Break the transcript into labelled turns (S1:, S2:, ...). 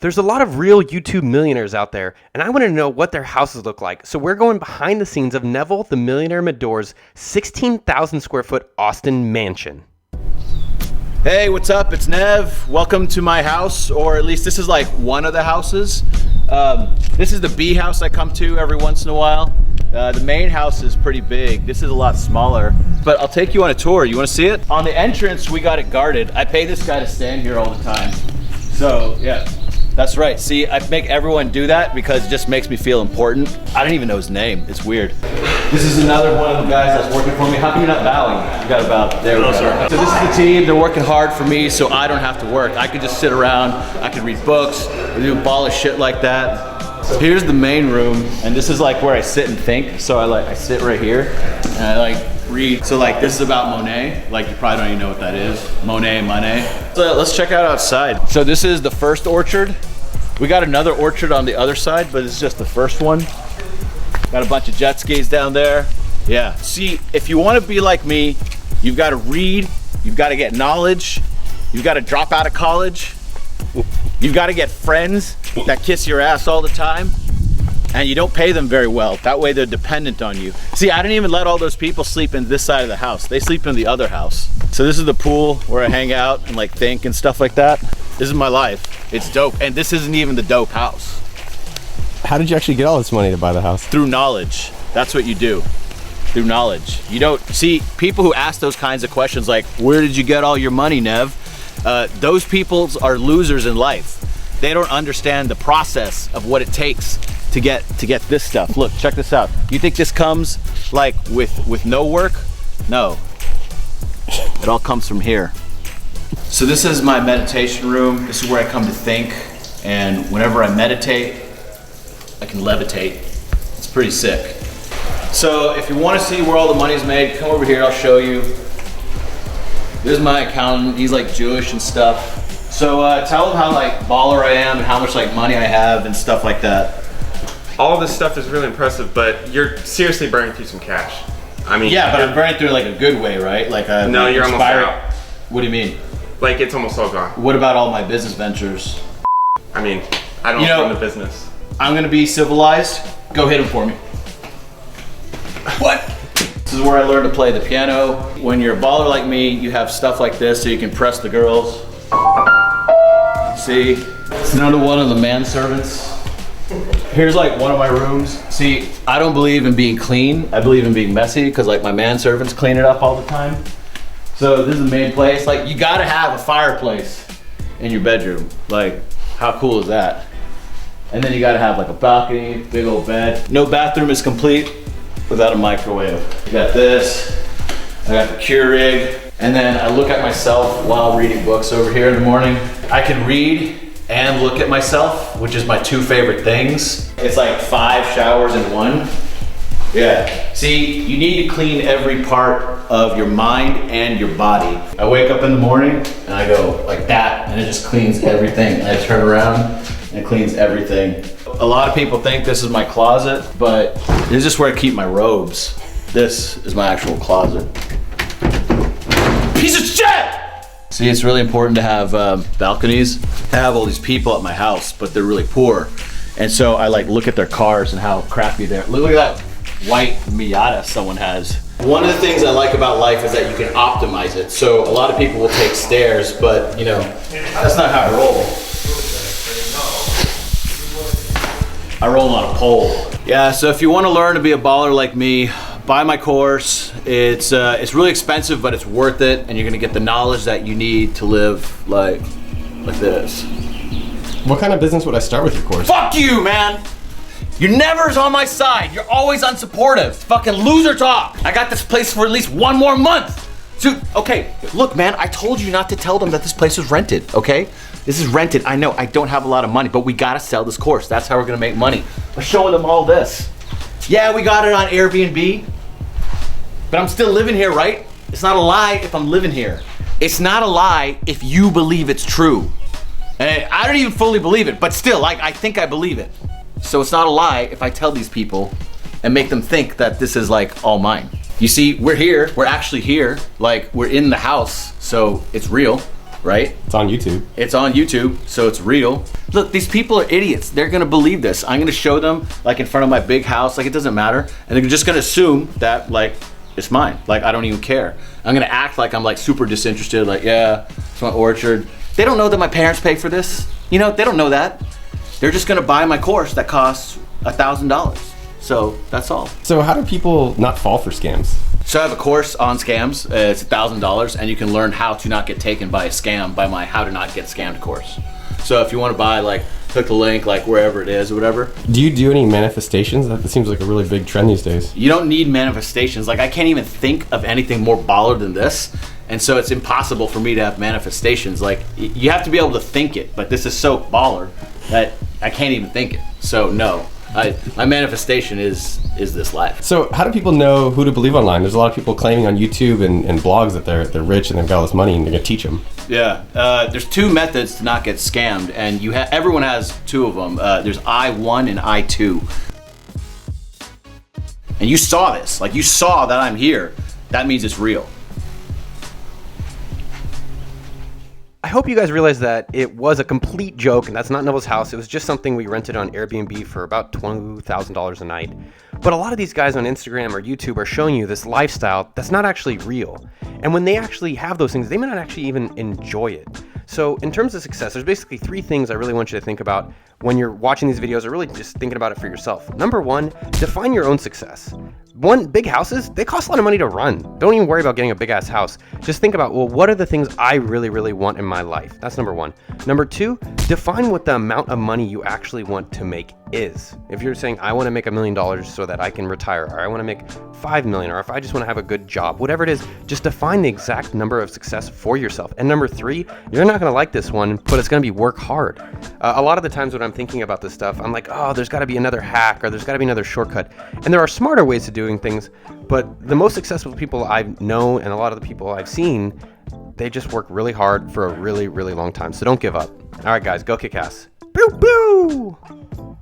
S1: There's a lot of real YouTube millionaires out there, and I want to know what their houses look like. So we're going behind the scenes of Neville, the millionaire Medhora's 16,000 square foot Austin mansion.
S2: Hey, what's up? It's Nev. Welcome to my house, or at least this is like one of the houses. This is the B house I come to every once in a while. The main house is pretty big. This is a lot smaller, but I'll take you on a tour. You want to see it? On the entrance, we got it guarded. I pay this guy to stand here all the time. So yeah. That's right. See, I make everyone do that because it just makes me feel important. I don't even know his name. It's weird. This is another one of the guys that's working for me. How come you're not bowing? You got to bow. There we go. So this is the team. They're working hard for me so I don't have to work. I could just sit around. I could read books, do a ball of shit like that. So here's the main room, and this is like where I sit and think. So I sit right here, and I read. So like this is about Monet. Like you probably don't even know what that is. Monet. So let's check out outside. So this is the first orchard. We got another orchard on the other side, but it's just the first one. Got a bunch of jet skis down there. Yeah, see, if you want to be like me, you've got to read, you've got to get knowledge, you've got to drop out of college, you've got to get friends that kiss your ass all the time, and you don't pay them very well. That way they're dependent on you. See, I didn't even let all those people sleep in this side of the house. They sleep in the other house. So this is the pool where I hang out and like think and stuff like that. This is my life. It's dope. And this isn't even the dope house.
S3: How did you actually get all this money to buy the house?
S2: Through knowledge. That's what you do. Through knowledge. You don't see people who ask those kinds of questions like, where did you get all your money, Nev? Those people are losers in life. They don't understand the process of what it takes to get this stuff. Look, check this out. You think this comes like with no work? No. It all comes from here. So this is my meditation room. This is where I come to think, and whenever I meditate, I can levitate. It's pretty sick. So if you want to see where all the money's made, come over here, I'll show you. This is my accountant. He's like Jewish and stuff. So tell him how like baller I am and how much like money I have and stuff like that.
S4: All of this stuff is really impressive, but you're seriously burning through some cash. I mean,
S2: yeah, but I'm burning through like a good way, right? Like
S4: no, you're almost out.
S2: What do you mean?
S4: Like it's almost all gone.
S2: What about all my business ventures?
S4: I mean, I don't run the business.
S2: I'm gonna be civilized. Go hit him for me. What? This is where I learned to play the piano. When you're a baller like me, you have stuff like this so you can press the girls. See? It's another one of the manservants. Here's like one of my rooms. See, I don't believe in being clean. I believe in being messy because like my manservants clean it up all the time. So this is the main place. Like you gotta have a fireplace in your bedroom. Like how cool is that? And then you gotta have like a balcony, big old bed. No bathroom is complete without a microwave. I got this, I got the Keurig. And then I look at myself while reading books over here in the morning. I can read and look at myself, which is my two favorite things. It's like 5 showers in one. Yeah, see, you need to clean every part of your mind and your body. I wake up in the morning and I go like that and it just cleans everything. I turn around and it cleans everything. A lot of people think this is my closet, but this is just where I keep my robes. This is my actual closet. Piece of shit! See, it's really important to have balconies. I have all these people at my house, but they're really poor. And so I like look at their cars and how crappy they're. Look at that white Miata someone has. One of the things I like about life is that you can optimize it. So a lot of people will take stairs, but you know, that's not how I roll. I roll on a pole. Yeah, so if you want to learn to be a baller like me, buy my course. It's really expensive, but it's worth it, and you're gonna get the knowledge that you need to live like this.
S3: What kind of business would I start with your course?
S2: Fuck you, man! You're never on my side. You're always unsupportive. Fucking loser talk. I got this place for at least 1 more month. Dude, okay, look, man, I told you not to tell them that this place was rented, okay? This is rented. I know I don't have a lot of money, but we gotta sell this course. That's how we're gonna make money. We're showing them all this. Yeah, we got it on Airbnb, but I'm still living here, right? It's not a lie if I'm living here. It's not a lie if you believe it's true. And I don't even fully believe it, but still, like, I think I believe it. So it's not a lie if I tell these people and make them think that this is like all mine. You see, we're here, we're actually here, like we're in the house, so it's real. right?
S3: It's on YouTube.
S2: It's on YouTube, so it's real. Look, these people are idiots. They're gonna believe this. I'm gonna show them like in front of my big house, like it doesn't matter, and they're just gonna assume that like it's mine. Like I don't even care. I'm gonna act like I'm like super disinterested. Like yeah, it's my orchard. They don't know that my parents pay for this. You know, they don't know that. They're just gonna buy my course that costs $1,000. So that's all.
S3: So how do people not fall for scams?
S2: So I have a course on scams. It's $1,000, and you can learn how to not get taken by a scam by my How to Not Get Scammed course. So if you want to buy, like, click the link, like wherever it is or whatever.
S3: Do you do any manifestations? That seems like a really big trend these days.
S2: You don't need manifestations. Like I can't even think of anything more baller than this. And so it's impossible for me to have manifestations. Like you have to be able to think it, but this is so baller that I can't even think it. So no. My manifestation is this life.
S3: So how do people know who to believe online? There's a lot of people claiming on YouTube and blogs that they're rich and they've got all this money and they're gonna teach them.
S2: Yeah, there's two methods to not get scammed, and everyone has two of them. There's I1 and I2. And you saw this, like you saw that I'm here. That means it's real.
S1: I hope you guys realize that it was a complete joke, and that's not Neville's house. It was just something we rented on Airbnb for about $20,000 a night. But a lot of these guys on Instagram or YouTube are showing you this lifestyle that's not actually real. And when they actually have those things, they may not actually even enjoy it. So in terms of success, there's basically three things I really want you to think about when you're watching these videos, or really just thinking about it for yourself. Number one, define your own success. Big houses, they cost a lot of money to run. Don't even worry about getting a big ass house. Just think about, well, what are the things I really, really want in my life? That's number one. Number two, define what the amount of money you actually want to make is. If you're saying, I want to make $1 million so that I can retire, or I want to make 5 million, or if I just want to have a good job, whatever it is, just define the exact number of success for yourself. And number three, you're not going to like this one, but it's going to be work hard. A lot of the times when I'm thinking about this stuff, I'm like, oh, there's got to be another hack, or there's got to be another shortcut. And there are smarter ways of doing things, but the most successful people I've known and a lot of the people I've seen, they just work really hard for a really, really long time. So don't give up. All right, guys, go kick ass. Boo, boo!